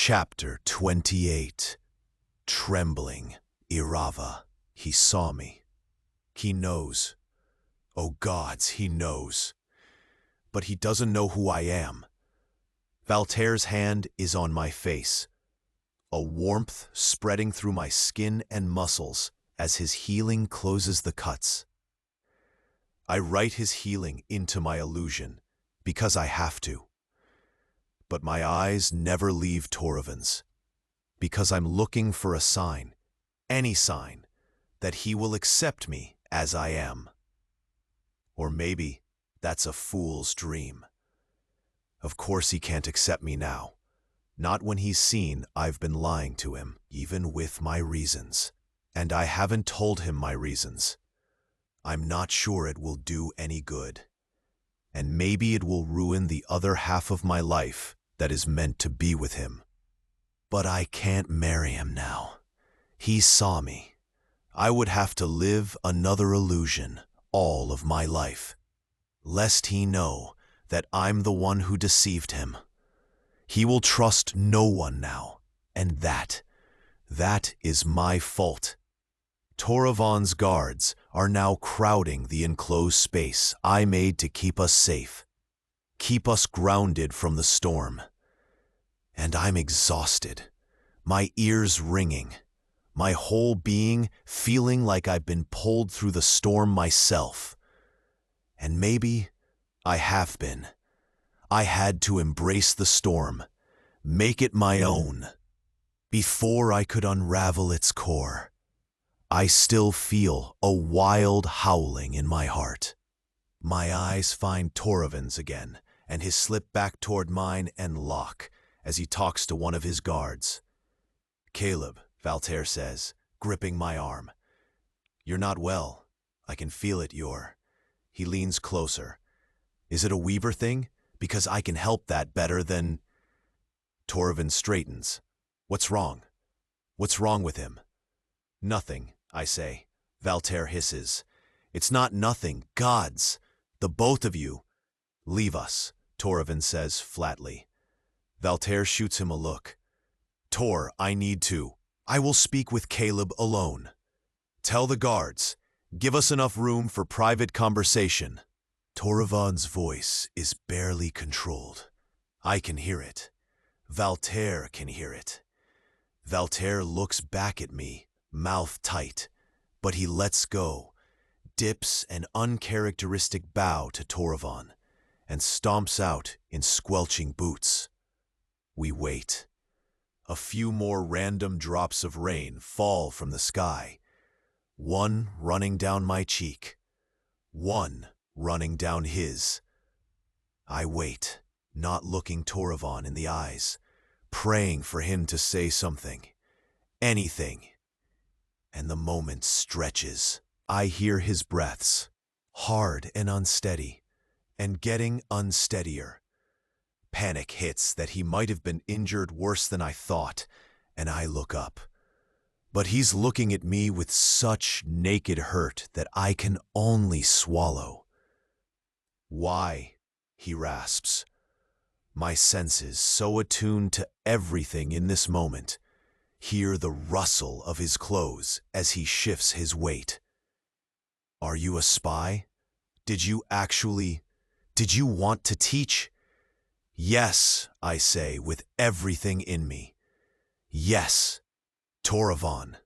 Chapter 28. Trembling Irava. He saw me. He knows. Oh gods, he knows. But he doesn't know who I am. Valterre's hand is on my face, a warmth spreading through my skin and muscles as his healing closes the cuts. I write his healing into my illusion because I have to. But my eyes never leave Torovan's, because I'm looking for a sign, any sign, that he will accept me as I am. Or maybe that's a fool's dream. Of course he can't accept me now, not when he's seen I've been lying to him, even with my reasons. And I haven't told him my reasons. I'm not sure it will do any good. And maybe it will ruin the other half of my life that is meant to be with him. But I can't marry him now. He saw me. I would have to live another illusion all of my life, lest he know that I'm the one who deceived him. He will trust no one now, and that is my fault. Torovan's guards are now crowding the enclosed space I made to keep us safe, keep us grounded from the storm. And I'm exhausted, my ears ringing, my whole being feeling like I've been pulled through the storm myself. And maybe I have been. I had to embrace the storm, make it my own. Before I could unravel its core, I still feel a wild howling in my heart. My eyes find Torovan's again, and his slip back toward mine and lock as he talks to one of his guards. "Caleb," Valterre says, gripping my arm. "You're not well. I can feel it, He leans closer. "Is it a Weaver thing? Because I can help that better than—" Torvan straightens. "What's wrong? What's wrong with him?" "Nothing," I say. Valterre hisses. "It's not nothing. Gods! The both of you!" "Leave us," Torvan says flatly. Valterre shoots him a look. "Tor, I need to. I will speak with Caleb alone. Tell the guards. Give us enough room for private conversation." Torovan's voice is barely controlled. I can hear it. Valterre can hear it. Valterre looks back at me, mouth tight, but he lets go, dips an uncharacteristic bow to Torvan, and stomps out in squelching boots. We wait. A few more random drops of rain fall from the sky, one running down my cheek, one running down his. I wait, not looking Torvan in the eyes, praying for him to say something, anything. And the moment stretches. I hear his breaths, hard and unsteady, and getting unsteadier. Panic hits that he might have been injured worse than I thought, and I look up. But he's looking at me with such naked hurt that I can only swallow. "Why?" he rasps. My senses, so attuned to everything in this moment, hear the rustle of his clothes as he shifts his weight. "Are you a spy? Did you want to teach?" "Yes," I say with everything in me. "Yes, Torvan."